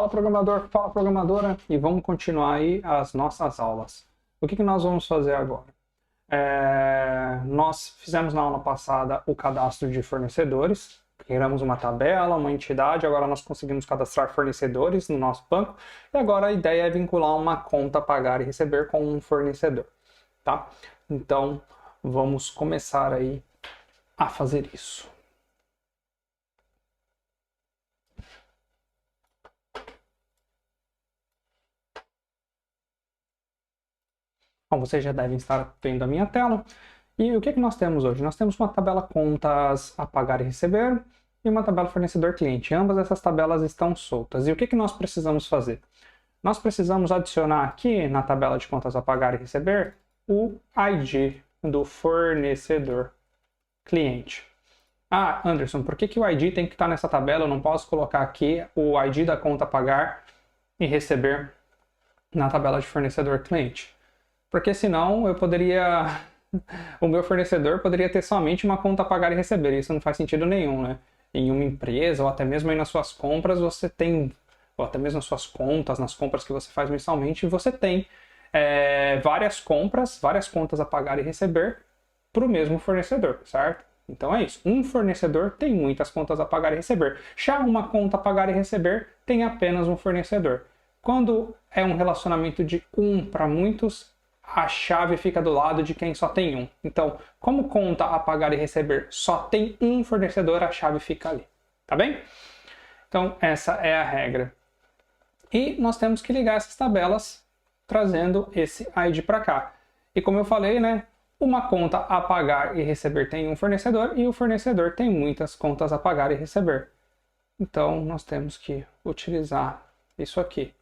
Fala programador, fala programadora, e vamos continuar aí as nossas aulas. O que nós vamos fazer agora? Nós fizemos na aula passada o cadastro de fornecedores, criamos uma tabela, uma entidade, agora nós conseguimos cadastrar fornecedores no nosso banco, e agora a ideia é vincular uma conta pagar e receber com um fornecedor, tá? Então, vamos começar aí a fazer isso. Bom, vocês já devem estar vendo a minha tela. E o que nós temos hoje? Nós temos uma tabela contas a pagar e receber e uma tabela fornecedor-cliente. Ambas essas tabelas estão soltas. E o que nós precisamos fazer? Nós precisamos adicionar aqui na tabela de contas a pagar e receber o ID do fornecedor-cliente. Ah, Anderson, por que o ID tem que estar nessa tabela? Eu não posso colocar aqui o ID da conta a pagar e receber na tabela de fornecedor-cliente? Porque senão eu poderia... o meu fornecedor poderia ter somente uma conta a pagar e receber. Isso não faz sentido nenhum, né? Em uma empresa, ou até mesmo aí nas suas compras, você tem... ou até mesmo nas suas contas, nas compras que você faz mensalmente, você tem várias contas a pagar e receber para o mesmo fornecedor, certo? Então é isso. Um fornecedor tem muitas contas a pagar e receber. Já uma conta a pagar e receber tem apenas um fornecedor. Quando é um relacionamento de um para muitos, a chave fica do lado de quem só tem um. Então, como conta a pagar e receber só tem um fornecedor, a chave fica ali. Tá bem? Então, essa é a regra. E nós temos que ligar essas tabelas trazendo esse ID para cá. E como eu falei, né? Uma conta a pagar e receber tem um fornecedor e o fornecedor tem muitas contas a pagar e receber. Então, nós temos que utilizar isso aqui.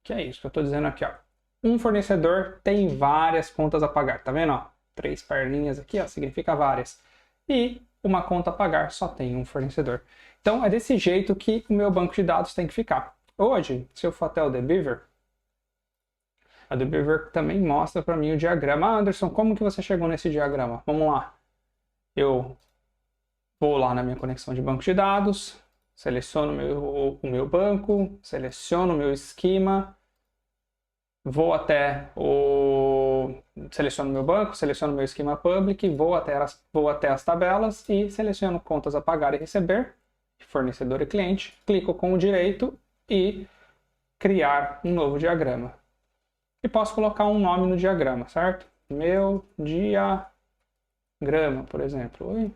Que é isso que eu estou dizendo aqui, ó. Um fornecedor tem várias contas a pagar, tá vendo? Ó? 3 perninhas aqui, ó, significa várias. E uma conta a pagar só tem um fornecedor. Então é desse jeito que o meu banco de dados tem que ficar. Hoje, se eu for até o The Beaver, a The Beaver também mostra para mim o diagrama. Ah, Anderson, como que você chegou nesse diagrama? Vamos lá. Eu vou lá na minha conexão de banco de dados, seleciono o meu banco, seleciono o meu esquema, vou até seleciono o meu banco, seleciono o meu esquema public, vou até as tabelas e seleciono contas a pagar e receber, fornecedor e cliente, clico com o direito e criar um novo diagrama. E posso colocar um nome no diagrama, certo? Meu diagrama, por exemplo.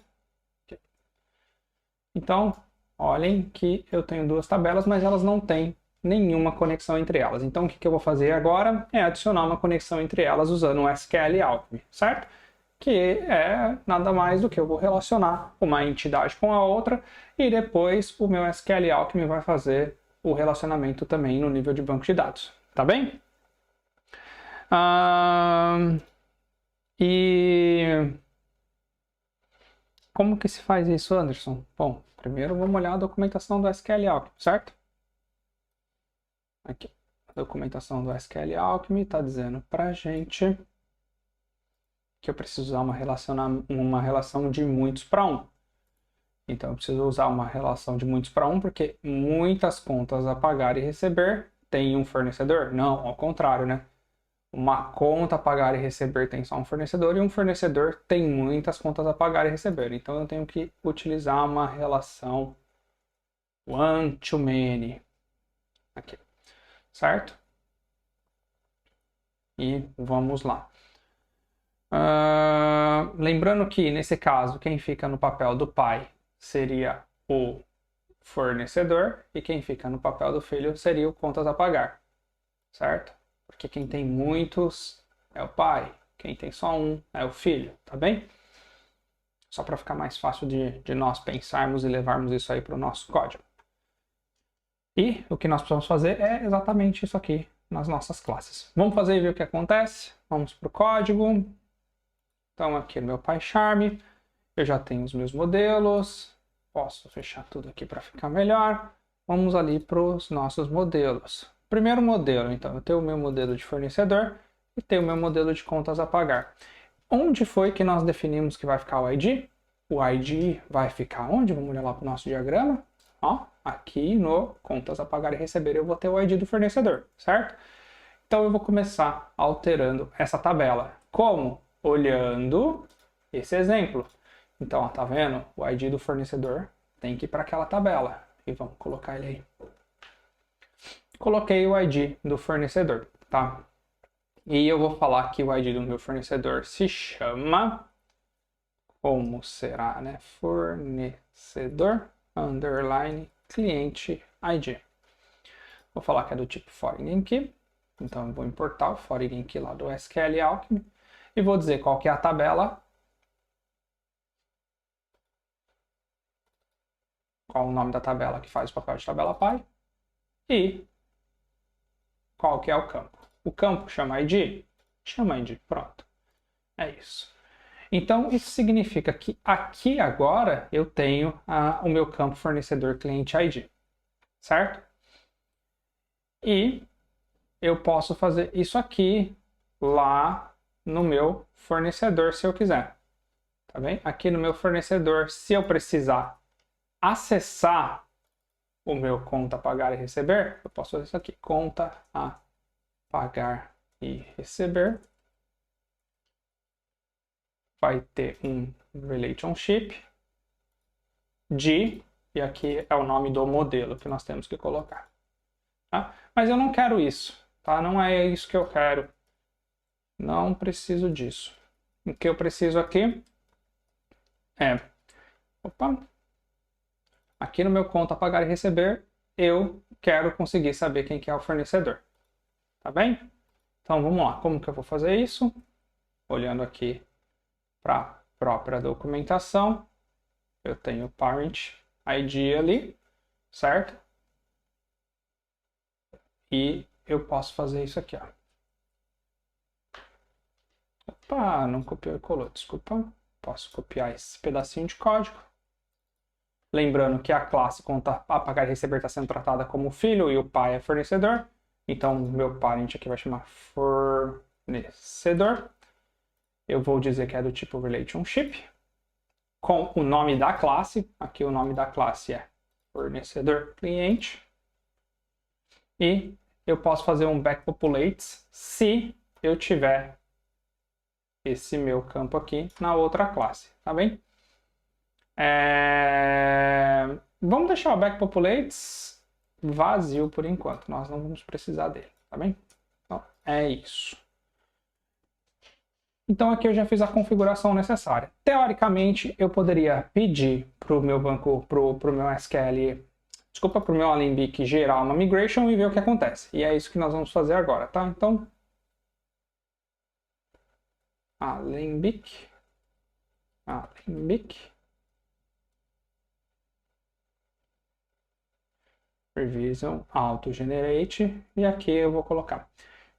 Então, olhem que eu tenho duas tabelas, mas elas não têm nenhuma conexão entre elas. Então, o que eu vou fazer agora é adicionar uma conexão entre elas usando o SQL Alchemy, certo? Que é nada mais do que eu vou relacionar uma entidade com a outra e depois o meu SQL Alchemy vai fazer o relacionamento também no nível de banco de dados. Tá bem? E como que se faz isso, Anderson? Bom, primeiro vamos olhar a documentação do SQL Alchemy, certo? Aqui, a documentação do SQL Alchemy está dizendo pra gente que eu preciso usar uma relação de muitos para um. Então eu preciso usar uma relação de muitos para um porque muitas contas a pagar e receber tem um fornecedor? Não, ao contrário, né? Uma conta a pagar e receber tem só um fornecedor e um fornecedor tem muitas contas a pagar e receber. Então eu tenho que utilizar uma relação one to many. Aqui, certo? E vamos lá. Lembrando que nesse caso quem fica no papel do pai seria o fornecedor e quem fica no papel do filho seria o contas a pagar, certo? Porque quem tem muitos é o pai, quem tem só um é o filho, tá bem? Só para ficar mais fácil de nós pensarmos e levarmos isso aí para o nosso código. E o que nós precisamos fazer é exatamente isso aqui nas nossas classes. Vamos fazer e ver o que acontece. Vamos para o código. Então aqui no meu PyCharm, eu já tenho os meus modelos. Posso fechar tudo aqui para ficar melhor. Vamos ali para os nossos modelos. Primeiro modelo, então, eu tenho o meu modelo de fornecedor e tenho o meu modelo de contas a pagar. Onde foi que nós definimos que vai ficar o ID? o ID vai ficar onde? Vamos olhar lá para o nosso diagrama. Ó, aqui no contas a pagar e receber eu vou ter o ID do fornecedor, certo? Então eu vou começar alterando essa tabela. Como? Olhando esse exemplo. Então, ó, tá vendo? O ID do fornecedor tem que ir para aquela tabela. E vamos colocar ele aí. Coloquei o ID do fornecedor, tá? E eu vou falar que o ID do meu fornecedor se chama... Como será, né? Fornecedor, underline, cliente ID. Vou falar que é do tipo foreign key. Então, eu vou importar o foreign key lá do SQL Alchemy. E vou dizer qual que é a tabela. Qual o nome da tabela que faz o papel de tabela pai. E qual que é o campo. O campo chama ID? Chama ID, pronto. É isso. Então, isso significa que aqui agora eu tenho o meu campo fornecedor cliente ID, certo? E eu posso fazer isso aqui lá no meu fornecedor se eu quiser, tá bem? Aqui no meu fornecedor, se eu precisar acessar o meu conta pagar e receber, eu posso fazer isso aqui, conta a pagar e receber. Vai ter um relationship de, e aqui é o nome do modelo que nós temos que colocar. Tá? Mas eu não quero isso, tá? Não é isso que eu quero. Não preciso disso. O que eu preciso aqui é, opa, aqui no meu conta pagar e receber, eu quero conseguir saber quem que é o fornecedor. Tá bem? Então vamos lá, como que eu vou fazer isso? Olhando aqui para a própria documentação, eu tenho parent ID ali, certo? E eu posso fazer isso aqui, ó. Opa, não copiou e colou, desculpa. Posso copiar esse pedacinho de código. Lembrando que a classe conta a pagar e receber está sendo tratada como filho e o pai é fornecedor. Então, meu parent aqui vai chamar fornecedor. Eu vou dizer que é do tipo relationship. Com o nome da classe. Aqui o nome da classe é fornecedor cliente. E eu posso fazer um backpopulates se eu tiver esse meu campo aqui na outra classe, tá bem? Vamos deixar o backpopulates vazio por enquanto, nós não vamos precisar dele, tá bem? Então, é isso. Então aqui eu já fiz a configuração necessária. Teoricamente, eu poderia pedir para o meu banco, para o meu SQL, desculpa, para o meu Alembic gerar uma migration e ver o que acontece. E é isso que nós vamos fazer agora, tá? Então, Alembic, revision auto-generate, e aqui eu vou colocar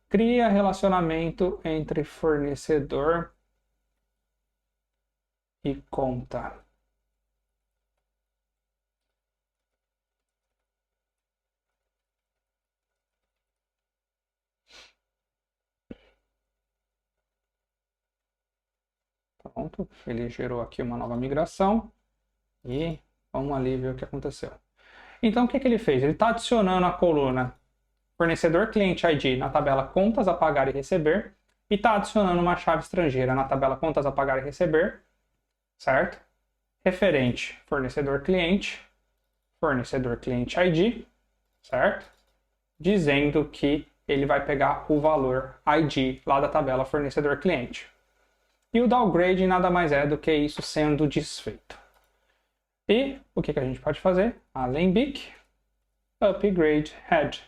cria relacionamento entre fornecedor e conta. Pronto, ele gerou aqui uma nova migração e vamos ali ver o que aconteceu. Então, o que ele fez? Ele está adicionando a coluna fornecedor cliente ID na tabela contas a pagar e receber e está adicionando uma chave estrangeira na tabela contas a pagar e receber, certo? Referente fornecedor cliente ID, certo? Dizendo que ele vai pegar o valor ID lá da tabela fornecedor cliente. E o downgrade nada mais é do que isso sendo desfeito. E o que a gente pode fazer? Alembic upgrade head.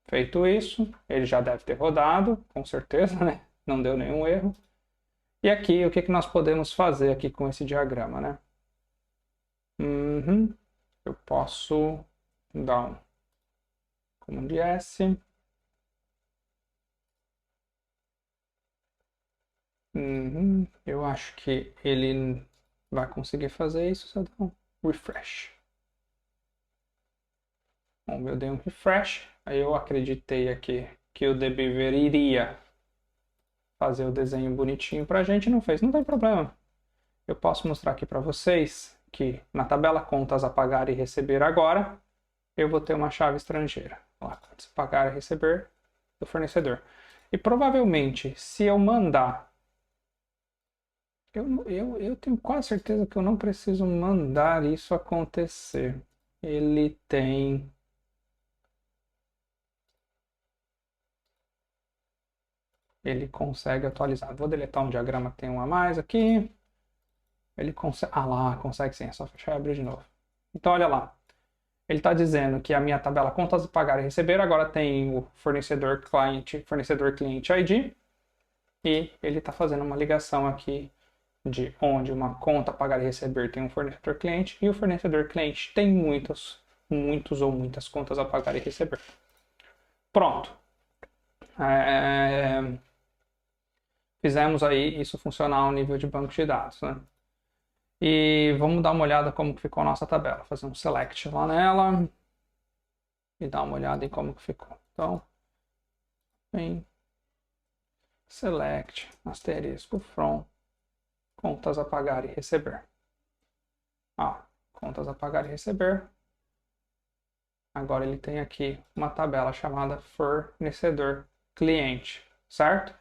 Feito isso, ele já deve ter rodado, com certeza, né? Não deu nenhum erro. E aqui, o que nós podemos fazer aqui com esse diagrama, né? Eu posso dar um comando S. Eu acho que ele vai conseguir fazer isso se eu der um refresh. Bom, eu dei um refresh, aí eu acreditei aqui que o delivery iria fazer o desenho bonitinho para a gente, não fez, não tem problema. Eu posso mostrar aqui para vocês que na tabela contas a pagar e receber agora, eu vou ter uma chave estrangeira. Lá, contas a pagar e receber do fornecedor. E provavelmente, se eu mandar, eu tenho quase certeza que eu não preciso mandar isso acontecer. Ele consegue atualizar. Vou deletar um diagrama que tem um a mais aqui. Ele consegue. Ah lá, consegue sim. É só fechar e abrir de novo. Então, olha lá. Ele está dizendo que a minha tabela contas a pagar e receber agora tem o fornecedor cliente ID. E ele está fazendo uma ligação aqui de onde uma conta pagar e receber tem um fornecedor cliente e o fornecedor cliente tem muitos ou muitas contas a pagar e receber. Pronto. Fizemos aí isso funcionar ao nível de banco de dados, né? E vamos dar uma olhada como que ficou a nossa tabela. Fazer um select lá nela e dar uma olhada em como que ficou. Então, em select, asterisco from, contas a pagar e receber. Contas a pagar e receber. Agora ele tem aqui uma tabela chamada fornecedor cliente, certo?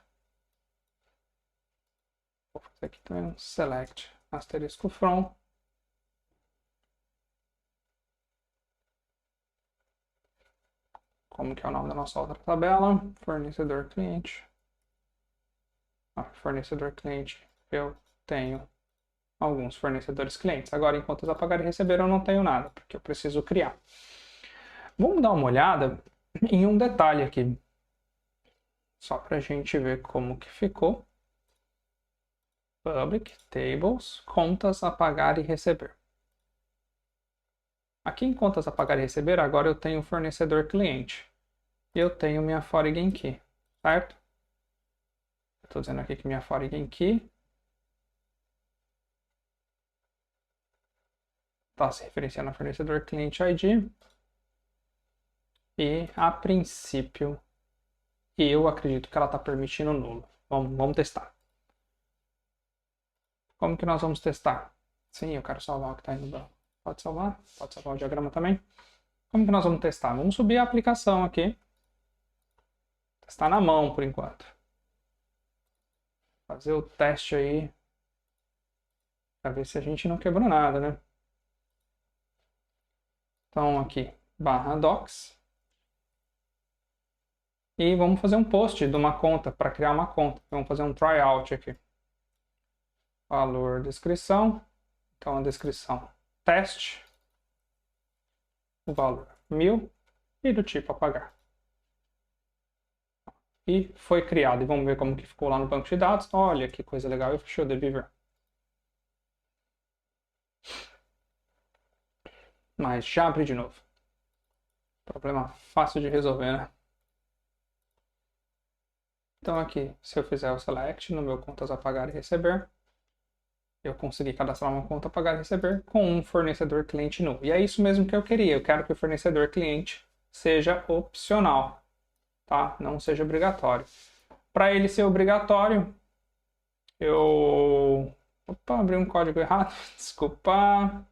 Vou fazer aqui também um select, asterisco from. Como que é o nome da nossa outra tabela? Fornecedor cliente. Fornecedor cliente, eu tenho alguns fornecedores clientes. Agora, em contas a pagar e receber, eu não tenho nada, porque eu preciso criar. Vamos dar uma olhada em um detalhe aqui, só para a gente ver como que ficou. Public Tables, contas a pagar e receber. Aqui em contas a pagar e receber, agora eu tenho fornecedor cliente. E eu tenho minha foreign key, certo? Estou dizendo aqui que minha foreign key está se referenciando a fornecedor cliente ID. E, a princípio, eu acredito que ela está permitindo nulo. Vamos testar. Como que nós vamos testar? Sim, eu quero salvar o que está indo branco. Pode salvar o diagrama também. Como que nós vamos testar? Vamos subir a aplicação aqui. Testar na mão por enquanto. Fazer o teste aí. Para ver se a gente não quebrou nada, né? Então aqui, /docs. E vamos fazer um post de uma conta, para criar uma conta. Vamos fazer um tryout aqui. Valor, descrição. Então a descrição, teste. O valor 1000 e do tipo apagar. E foi criado. E vamos ver como que ficou lá no banco de dados. Olha que coisa legal. Eu fechei o Debiver. Mas já abri de novo. Problema fácil de resolver, né? Então aqui, se eu fizer o select no meu contas a pagar e receber, eu consegui cadastrar uma conta a pagar e receber com um fornecedor cliente nu. E é isso mesmo que eu queria. Eu quero que o fornecedor cliente seja opcional, tá? Não seja obrigatório. Para ele ser obrigatório, Opa, abri um código errado. Desculpa.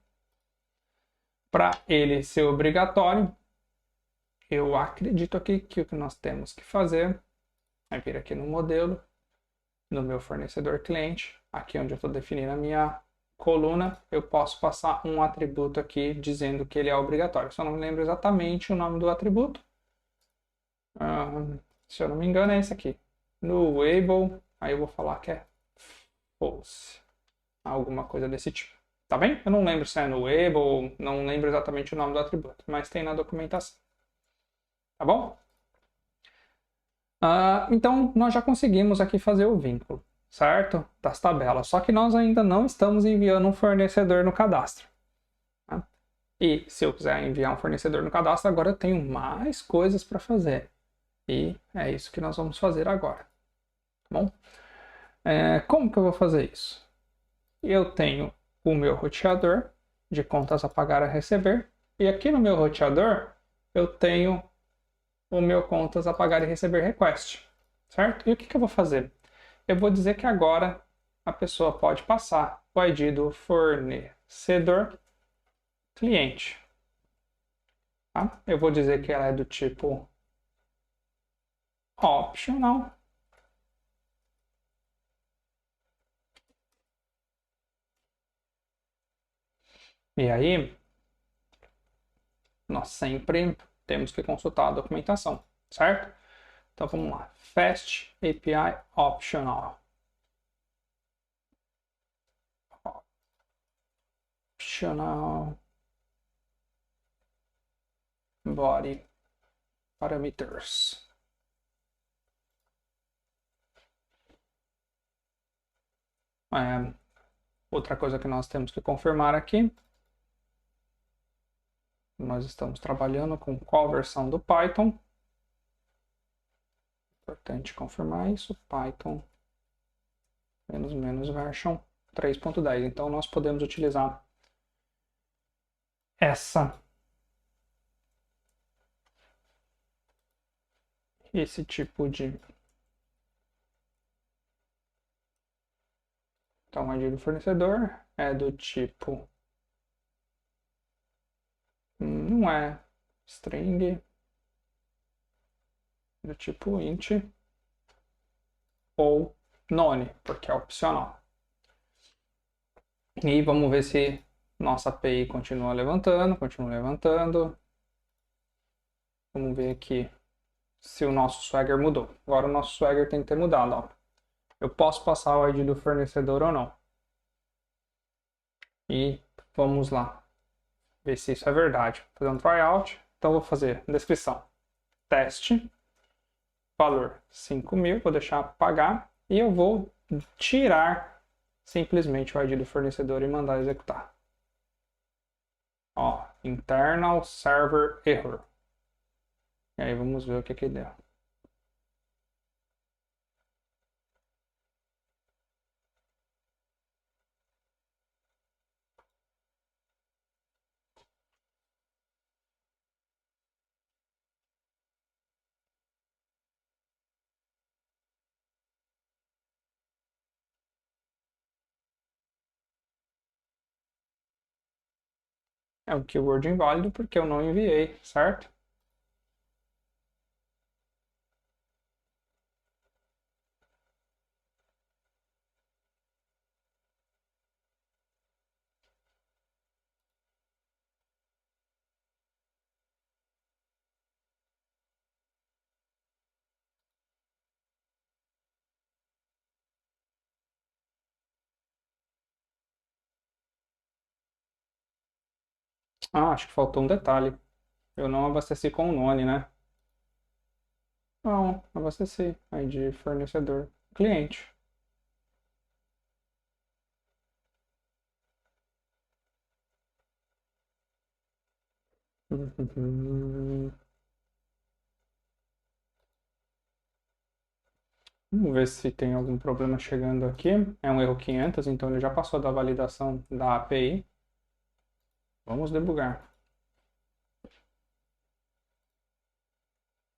Para ele ser obrigatório, eu acredito aqui que o que nós temos que fazer é vir aqui no modelo, no meu fornecedor cliente, aqui onde eu estou definindo a minha coluna, eu posso passar um atributo aqui dizendo que ele é obrigatório. Só não me lembro exatamente o nome do atributo. Se eu não me engano é esse aqui. No able, aí eu vou falar que é false. Alguma coisa desse tipo. Tá bem? Eu não lembro se é no able, não lembro exatamente o nome do atributo, mas tem na documentação. Tá bom? Então, nós já conseguimos aqui fazer o vínculo, certo? Das tabelas. Só que nós ainda não estamos enviando um fornecedor no cadastro. Tá? E se eu quiser enviar um fornecedor no cadastro, agora eu tenho mais coisas para fazer. E é isso que nós vamos fazer agora. Tá bom? Como que eu vou fazer isso? Eu tenho o meu roteador de contas a pagar a receber. E aqui no meu roteador, eu tenho o meu contas a pagar e receber request, certo? E o que eu vou fazer? eu vou dizer que agora a pessoa pode passar o ID do fornecedor cliente. Tá? Eu vou dizer que ela é do tipo optional. E aí, nós sempre temos que consultar a documentação, certo? Então vamos lá. Fast API optional. Optional body parameters. Outra coisa que nós temos que confirmar aqui. Nós estamos trabalhando com qual versão do Python? Importante confirmar isso. Python version 3.10. Então nós podemos utilizar esse tipo de... Então, o ID do fornecedor é do tipo... Não é string, do tipo int ou none, porque é opcional. E vamos ver se nossa API continua levantando. Vamos ver aqui se o nosso Swagger mudou. Agora o nosso Swagger tem que ter mudado. Ó. Eu posso passar o ID do fornecedor ou não. E vamos lá ver se isso é verdade. Vou fazer um tryout. Então vou fazer descrição. Teste. Valor 5.000. Vou deixar pagar. E eu vou tirar simplesmente o ID do fornecedor e mandar executar. Ó, internal server error. E aí vamos ver o que deu. É um keyword inválido porque eu não enviei, certo? Ah, acho que faltou um detalhe. Eu não abasteci com o nome, né? Não, abasteci. ID fornecedor cliente. Vamos ver se tem algum problema chegando aqui. É um erro 500, então ele já passou da validação da API. Vamos debugar.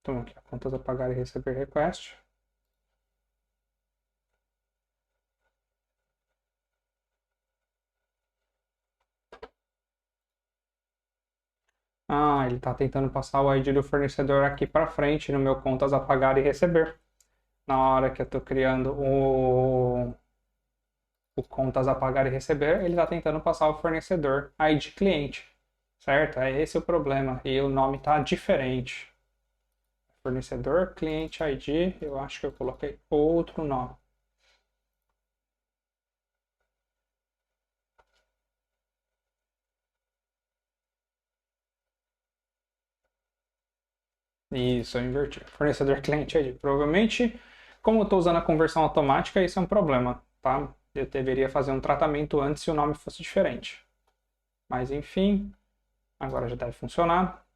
Então aqui, contas a pagar e receber request. Ah, ele está tentando passar o ID do fornecedor aqui para frente no meu contas a pagar e receber. Na hora que eu estou criando o contas a pagar e receber, ele está tentando passar o fornecedor ID cliente, certo? É esse o problema. E o nome está diferente. Fornecedor, cliente ID, eu acho que eu coloquei outro nome. Isso, eu inverti. Fornecedor, cliente ID. Provavelmente, como eu estou usando a conversão automática, isso é um problema, tá? Eu deveria fazer um tratamento antes se o nome fosse diferente. Mas enfim, agora já deve funcionar.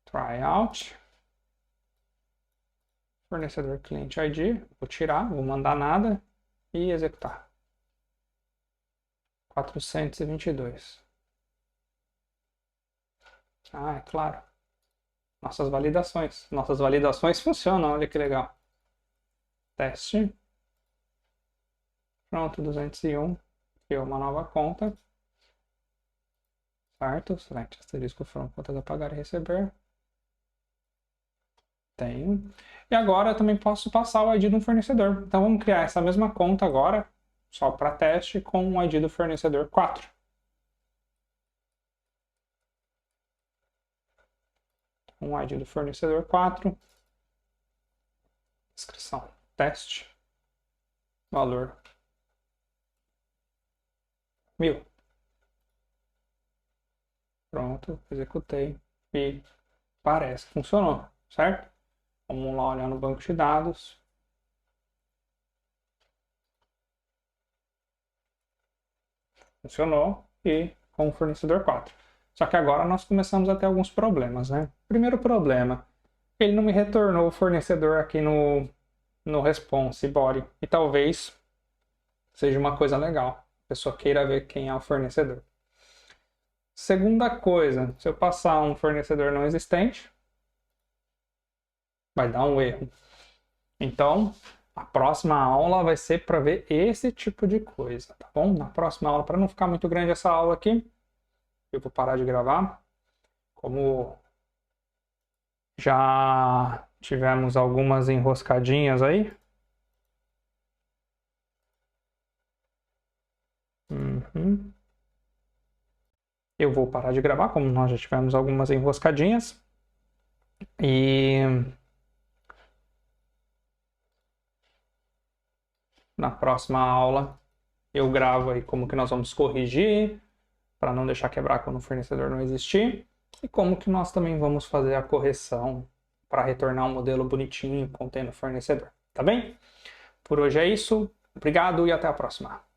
Tryout. Fornecedor cliente ID. Vou tirar, vou mandar nada e executar. 422. Ah, é claro. Nossas validações. Nossas validações funcionam, olha que legal. Teste. Pronto, 201. Criou uma nova conta. Certo? Select asterisco from contas a pagar e receber. Tenho. E agora eu também posso passar o ID do fornecedor. Então vamos criar essa mesma conta agora, só para teste, com o ID do fornecedor 4. Um ID do fornecedor 4. Descrição. Teste. Valor 1000. Pronto, executei e parece que funcionou, certo? Vamos lá olhar no banco de dados. Funcionou e com o fornecedor 4. Só que agora nós começamos a ter alguns problemas, né? Primeiro problema, ele não me retornou o fornecedor aqui no response body. E talvez seja uma coisa legal. A pessoa queira ver quem é o fornecedor. Segunda coisa, se eu passar um fornecedor não existente, vai dar um erro. Então, a próxima aula vai ser para ver esse tipo de coisa, tá bom? Na próxima aula, para não ficar muito grande essa aula aqui, eu vou parar de gravar. Como já tivemos algumas enroscadinhas aí. Eu vou parar de gravar, como nós já tivemos algumas enroscadinhas. E na próxima aula eu gravo aí como que nós vamos corrigir para não deixar quebrar quando o fornecedor não existir e como que nós também vamos fazer a correção para retornar um modelo bonitinho contendo o fornecedor, tá bem? Por hoje é isso, obrigado e até a próxima.